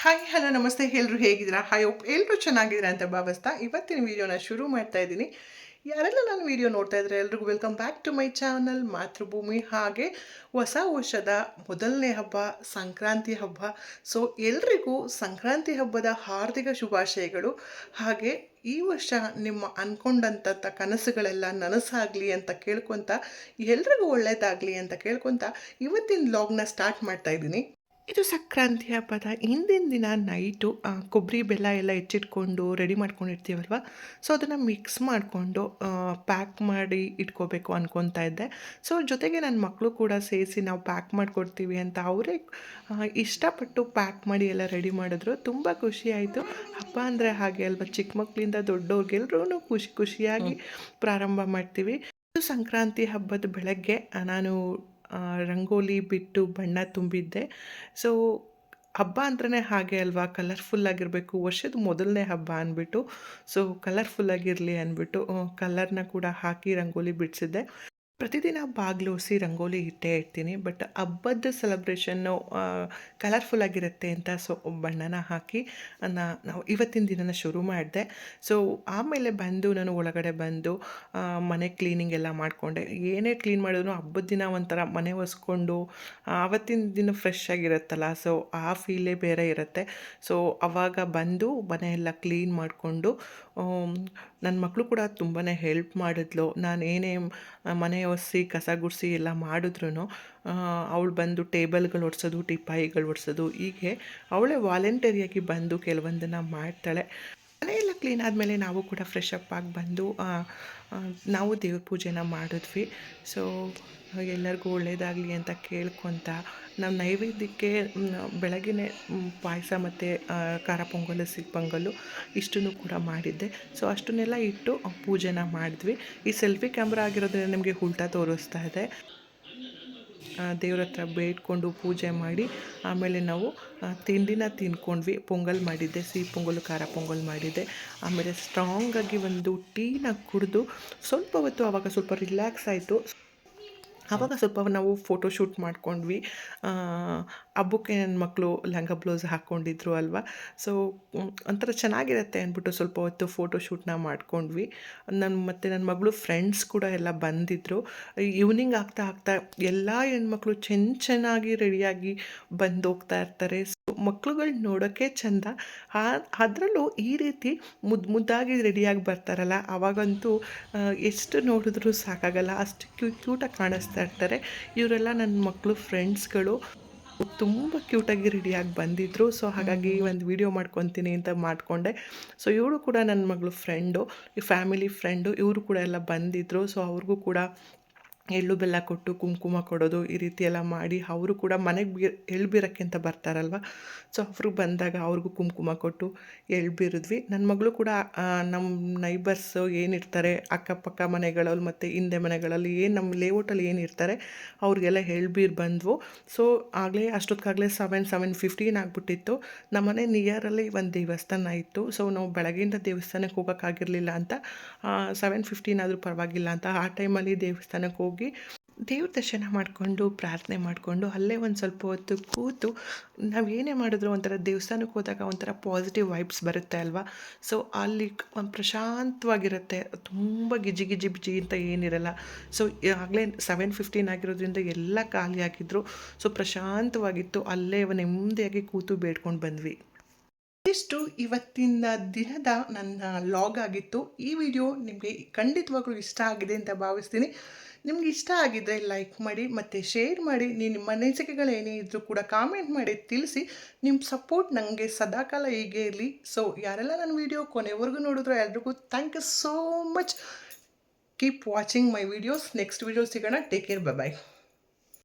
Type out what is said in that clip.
Hi hello ನಮಸ್ತೆ ಎಲ್ಲರೂ ಹೇಗಿದ್ದೀರಾ? ಐ ಹೋಪ್ ಎಲ್ಲರೂ ಚೆನ್ನಾಗಿದ್ದೀರಾ ಅಂತ ಭಾವಿಸ್ತಾ ಇವತ್ತಿನ ವೀಡಿಯೋನ ಶುರು ಮಾಡ್ತಾ ಇದ್ದೀನಿ. ಯಾರೆಲ್ಲ ನನ್ನ ವೀಡಿಯೋ ನೋಡ್ತಾ ಇದ್ದಾರೆ ಎಲ್ರಿಗೂ welcome back to my channel Mathrubhumi. ಹಾಗೆ ಹೊಸ ವರ್ಷದ ಮೊದಲನೇ ಹಬ್ಬ ಸಂಕ್ರಾಂತಿ ಹಬ್ಬ. ಸೊ ಎಲ್ರಿಗೂ ಸಂಕ್ರಾಂತಿ ಹಬ್ಬದ ಹಾರ್ದಿಕ ಶುಭಾಶಯಗಳು. ಹಾಗೆ ಈ ವರ್ಷ ನಿಮ್ಮ ಅಂದ್ಕೊಂಡಂಥ ಕನಸುಗಳೆಲ್ಲ ನನಸಾಗಲಿ ಅಂತ ಕೇಳ್ಕೊತ, ಎಲ್ರಿಗೂ ಒಳ್ಳೆಯದಾಗಲಿ ಅಂತ ಕೇಳ್ಕೊತ ಇವತ್ತಿನ ವ್ಲಾಗ್ನ ಸ್ಟಾರ್ಟ್ ಮಾಡ್ತಾ ಇದ್ದೀನಿ. ಇದು ಸಂಕ್ರಾಂತಿ ಹಬ್ಬದ ಹಿಂದಿನ ದಿನ ನೈಟು ಕೊಬ್ಬರಿ ಬೆಲ್ಲ ಎಲ್ಲ ಹೆಚ್ಚಿಟ್ಕೊಂಡು ರೆಡಿ ಮಾಡ್ಕೊಂಡಿರ್ತೀವಲ್ವ, ಸೊ ಅದನ್ನು ಮಿಕ್ಸ್ ಮಾಡಿಕೊಂಡು ಪ್ಯಾಕ್ ಮಾಡಿ ಇಟ್ಕೋಬೇಕು ಅಂದ್ಕೊತಾ ಇದ್ದೆ. ಸೊ ಜೊತೆಗೆ ನನ್ನ ಮಕ್ಕಳು ಕೂಡ ಸೇರಿಸಿ ನಾವು ಪ್ಯಾಕ್ ಮಾಡಿಕೊಡ್ತೀವಿ ಅಂತ ಅವರೇ ಇಷ್ಟಪಟ್ಟು ಪ್ಯಾಕ್ ಮಾಡಿ ಎಲ್ಲ ರೆಡಿ ಮಾಡಿದ್ರು. ತುಂಬ ಖುಷಿಯಾಯಿತು. ಹಬ್ಬ ಅಂದರೆ ಹಾಗೆ ಅಲ್ವ, ಚಿಕ್ಕ ಮಕ್ಕಳಿಂದ ದೊಡ್ಡವ್ರಿಗೆಲ್ರೂ ಖುಷಿಯಾಗಿ ಪ್ರಾರಂಭ ಮಾಡ್ತೀವಿ. ಇದು ಸಂಕ್ರಾಂತಿ ಹಬ್ಬದ ಬೆಳಗ್ಗೆ ನಾನು ರಂಗೋಲಿ ಬಿಟ್ಟು ಬಣ್ಣ ತುಂಬಿದ್ದೆ. ಸೊ ಹಬ್ಬ ಅಂದ್ರೇ ಹಾಗೆ ಅಲ್ವಾ, ಕಲರ್ಫುಲ್ಲಾಗಿರಬೇಕು. ವರ್ಷದ ಮೊದಲನೇ ಹಬ್ಬ ಅಂದ್ಬಿಟ್ಟು ಸೊ ಕಲರ್ಫುಲ್ಲಾಗಿರಲಿ ಅಂದ್ಬಿಟ್ಟು ಕಲರ್ನ ಕೂಡ ಹಾಕಿ ರಂಗೋಲಿ ಬಿಡಿಸಿದ್ದೆ. ಪ್ರತಿದಿನ ಬಾಗಿಲು ಒರೆಸಿ ರಂಗೋಲಿ ಇಟ್ಟೇ ಇರ್ತೀನಿ, ಬಟ್ ಹಬ್ಬದ ಸೆಲೆಬ್ರೇಷನ್ನು ಕಲರ್ಫುಲ್ಲಾಗಿರುತ್ತೆ ಅಂತ ಸೊ ಬಣ್ಣನ ಹಾಕಿ ನಾವು ಇವತ್ತಿನ ದಿನನ ಶುರು ಮಾಡಿದೆ. ಸೊ ಆಮೇಲೆ ಬಂದು ನಾನು ಒಳಗಡೆ ಬಂದು ಮನೆ ಕ್ಲೀನಿಂಗ್ ಎಲ್ಲ ಮಾಡಿಕೊಂಡೆ. ಏನೇ ಕ್ಲೀನ್ ಮಾಡಿದ್ರು ಹಬ್ಬದ ದಿನ ಒಂಥರ ಮನೆ ಒರೆಸ್ಕೊಂಡು ಆವತ್ತಿನ ದಿನ ಫ್ರೆಶ್ ಆಗಿರುತ್ತಲ್ಲ, ಸೊ ಆ ಫೀಲೇ ಬೇರೆ ಇರುತ್ತೆ. ಸೊ ಆವಾಗ ಬಂದು ಮನೆಯೆಲ್ಲ ಕ್ಲೀನ್ ಮಾಡಿಕೊಂಡು ನನ್ನ ಮಕ್ಕಳು ಕೂಡ ತುಂಬಾ ಹೆಲ್ಪ್ ಮಾಡಿದ್ಲು. ನಾನು ಏನೇ ಮನೆ ಒರೆಸಿ ಕಸ ಗುಡಿಸಿ ಎಲ್ಲ ಮಾಡಿದ್ರೂ ಅವಳು ಬಂದು ಟೇಬಲ್ಗಳು ಒರೆಸೋದು, ಟಿಪಾಯಿಗಳು ಒರೆಸೋದು, ಹೀಗೆ ಅವಳೇ ವಾಲಂಟರಿಯಾಗಿ ಬಂದು ಕೆಲವೊಂದನ್ನು ಮಾಡ್ತಾಳೆ. ಮನೆಯೆಲ್ಲ ಕ್ಲೀನ್ ಆದಮೇಲೆ ನಾವು ಕೂಡ ಫ್ರೆಶ್ ಅಪ್ ಆಗಿ ಬಂದು ನಾವು ದೇವ್ರ ಪೂಜೆನ ಮಾಡಿದ್ವಿ. ಸೊ ಎಲ್ಲರಿಗೂ ಒಳ್ಳೆಯದಾಗಲಿ ಅಂತ ಕೇಳ್ಕೊತ ನಾವು ನೈವೇದ್ಯಕ್ಕೆ ಬೆಳಗ್ಗೆನೇ ಪಾಯಸ ಮತ್ತು ಖಾರ ಪೊಂಗಲ್ಲು, ಸಿಹಿ ಪೊಂಗಲ್ಲು ಇಷ್ಟನ್ನು ಕೂಡ ಮಾಡಿದ್ದೆ. ಸೊ ಅಷ್ಟನ್ನೆಲ್ಲ ಇಟ್ಟು ಪೂಜೆನ ಮಾಡಿದ್ವಿ. ಈ ಸೆಲ್ಫಿ ಕ್ಯಾಮ್ರಾ ಆಗಿರೋದ್ರಿಂದ ನಿಮಗೆ ಉಲ್ಟಾ ತೋರಿಸ್ತಾ ಇದೆ. ದೇವ್ರ ಹತ್ರ ಬೇಡ್ಕೊಂಡು ಪೂಜೆ ಮಾಡಿ ಆಮೇಲೆ ನಾವು ತಿಂಡಿನ ತಿಂದ್ಕೊಂಡ್ವಿ. ಪೊಂಗಲ್ ಮಾಡಿದ್ದೆ, ಸಿಹಿ ಪೊಂಗಲ್ಲು, ಖಾರ ಪೊಂಗಲ್ ಮಾಡಿದ್ದೆ. ಆಮೇಲೆ ಸ್ಟ್ರಾಂಗಾಗಿ ಒಂದು ಟೀನ ಕುಡಿದು ಸ್ವಲ್ಪ ಹೊತ್ತು ಆವಾಗ ಸ್ವಲ್ಪ ರಿಲ್ಯಾಕ್ಸ್ ಆಯಿತು. ಆವಾಗ ಸ್ವಲ್ಪ ನಾವು ಫೋಟೋಶೂಟ್ ಮಾಡ್ಕೊಂಡ್ವಿ. ಹಬ್ಬಕ್ಕೆ ನನ್ನ ಮಕ್ಕಳು ಲಂಗ ಬ್ಲೌಸ್ ಹಾಕ್ಕೊಂಡಿದ್ರು ಅಲ್ವಾ, ಸೊ ಒಂಥರ ಚೆನ್ನಾಗಿರುತ್ತೆ ಅಂದ್ಬಿಟ್ಟು ಸ್ವಲ್ಪ ಹೊತ್ತು ಫೋಟೋಶೂಟ್ನ ಮಾಡ್ಕೊಂಡ್ವಿ. ಮತ್ತು ನನ್ನ ಮಗಳು ಫ್ರೆಂಡ್ಸ್ ಕೂಡ ಎಲ್ಲ ಬಂದಿದ್ದರು. ಈವ್ನಿಂಗ್ ಆಗ್ತಾ ಆಗ್ತಾ ಎಲ್ಲ ಹೆಣ್ಮಕ್ಳು ಚೆನ್ನಾಗಿ ರೆಡಿಯಾಗಿ ಬಂದೋಗ್ತಾ ಇರ್ತಾರೆ. ಸೊ ಮಕ್ಳುಗಳು ನೋಡೋಕ್ಕೆ ಚೆಂದ, ಅದರಲ್ಲೂ ಈ ರೀತಿ ಮುದ್ದಾಗಿ ರೆಡಿಯಾಗಿ ಬರ್ತಾರಲ್ಲ, ಆವಾಗಂತೂ ಎಷ್ಟು ನೋಡಿದ್ರೂ ಸಾಕಾಗಲ್ಲ, ಅಷ್ಟು ಕ್ಯೂಟಾಗಿ ಕಾಣಿಸ್ತಾ ಇರ್ತಾರೆ. ಇವರೆಲ್ಲ ನನ್ನ ಮಕ್ಕಳು ಫ್ರೆಂಡ್ಸ್ಗಳು ತುಂಬ ಕ್ಯೂಟಾಗಿ ರೆಡಿಯಾಗಿ ಬಂದಿದ್ದರು. ಸೊ ಹಾಗಾಗಿ ಒಂದು ವಿಡಿಯೋ ಮಾಡ್ಕೊತೀನಿ ಅಂತ ಮಾಡಿಕೊಂಡೆ. ಸೊ ಇವರು ಕೂಡ ನನ್ನ ಮಗಳು ಫ್ರೆಂಡು, ಈ ಫ್ಯಾಮಿಲಿ ಫ್ರೆಂಡು, ಇವರು ಕೂಡ ಎಲ್ಲ ಬಂದಿದ್ದರು. ಸೊ ಅವ್ರಿಗೂ ಕೂಡ ಎಳ್ಳು ಬೆಲ್ಲ ಕೊಟ್ಟು ಕುಂಕುಮ ಕೊಡೋದು ಈ ರೀತಿ ಎಲ್ಲ ಮಾಡಿ, ಅವರು ಕೂಡ ಮನೆಗೆ ಎಳ್ಳು ಬೀರೋಕ್ಕೆ ಅಂತ ಬರ್ತಾರಲ್ವ, ಸೊ ಅವರು ಬಂದಾಗ ಅವ್ರಿಗೂ ಕುಂಕುಮ ಕೊಟ್ಟು ಎಳ್ಳು ಬೀರಿದ್ವಿ. ನನ್ನ ಮಗಳು ಕೂಡ ನಮ್ಮ ನೈಬರ್ಸು ಏನಿರ್ತಾರೆ ಅಕ್ಕಪಕ್ಕ ಮನೆಗಳಲ್ಲಿ ಮತ್ತು ಹಿಂದೆ ಮನೆಗಳಲ್ಲಿ ಏನು ನಮ್ಮ ಲೇಔಟಲ್ಲಿ ಏನಿರ್ತಾರೆ ಅವ್ರಿಗೆಲ್ಲ ಎಳ್ಳು ಬೀರು ಬಂದವು. ಸೊ ಆಗಲೇ ಅಷ್ಟೊತ್ತಿಗಾಗಲೇ 7:15 ಆಗಿಬಿಟ್ಟಿತ್ತು. ನಮ್ಮನೆ ನಿಯರಲ್ಲಿ ಒಂದು ದೇವಸ್ಥಾನ ಇತ್ತು. ಸೊ ನಾವು ಬೆಳಗ್ಗೆಯಿಂದ ದೇವಸ್ಥಾನಕ್ಕೆ ಹೋಗೋಕ್ಕಾಗಿರಲಿಲ್ಲ ಅಂತ 7:15 ಆದರೂ ಪರವಾಗಿಲ್ಲ ಅಂತ ಆ ಟೈಮಲ್ಲಿ ದೇವಸ್ಥಾನಕ್ಕೆ ಹೋಗಿ ದೇವ್ರ ದರ್ಶನ ಮಾಡಿಕೊಂಡು ಪ್ರಾರ್ಥನೆ ಮಾಡಿಕೊಂಡು ಅಲ್ಲೇ ಒಂದು ಸ್ವಲ್ಪ ಹೊತ್ತು ಕೂತು ನಾವೇನೇ ಮಾಡಿದ್ರು ಒಂಥರ ದೇವಸ್ಥಾನಕ್ಕೆ ಹೋದಾಗ ಒಂಥರ ಪಾಸಿಟಿವ್ ವೈಬ್ಸ್ ಬರುತ್ತೆ ಅಲ್ವಾ. ಸೊ ಅಲ್ಲಿ ಒಂದು ಪ್ರಶಾಂತವಾಗಿರುತ್ತೆ, ತುಂಬ ಗಿಜಿ ಗಿಜಿ ಬಿಜಿ ಅಂತ ಏನಿರಲ್ಲ. ಸೊ ಆಗಲೇ 7:15 ಆಗಿರೋದ್ರಿಂದ ಎಲ್ಲ ಖಾಲಿಯಾಗಿದ್ದರು. ಸೊ ಪ್ರಶಾಂತವಾಗಿತ್ತು, ಅಲ್ಲೇ ನೆಮ್ಮದಿಯಾಗಿ ಕೂತು ಬೇಡ್ಕೊಂಡು ಬಂದ್ವಿ. ಇಷ್ಟು ಇವತ್ತಿನ ದಿನದ ನನ್ನ ಲಾಗ್ ಆಗಿತ್ತು. ಈ ವಿಡಿಯೋ ನಿಮಗೆ ಖಂಡಿತವಾಗ್ಲೂ ಇಷ್ಟ ಆಗಿದೆ ಅಂತ ಭಾವಿಸ್ತೀನಿ. ನಿಮ್ಗೆ ಇಷ್ಟ ಆಗಿದ್ದರೆ ಲೈಕ್ ಮಾಡಿ ಮತ್ತು ಶೇರ್ ಮಾಡಿ. ನಿಮ್ಮ ಅನಿಸಿಕೆಗಳು ಏನೇ ಇದ್ದರೂ ಕೂಡ ಕಾಮೆಂಟ್ ಮಾಡಿ ತಿಳಿಸಿ. ನಿಮ್ಮ ಸಪೋರ್ಟ್ ನನಗೆ ಸದಾಕಾಲ ಹೀಗೆ ಇರಲಿ. ಸೊ ಯಾರೆಲ್ಲ ನನ್ನ ವಿಡಿಯೋ ಕೊನೆವರೆಗೂ ನೋಡಿದ್ರು ಎಲ್ರಿಗೂ thank you so much. Keep watching my videos. Next video ಸಿಗೋಣ. ಟೇಕ್ ಕೇರ್, ಬಾಯ್.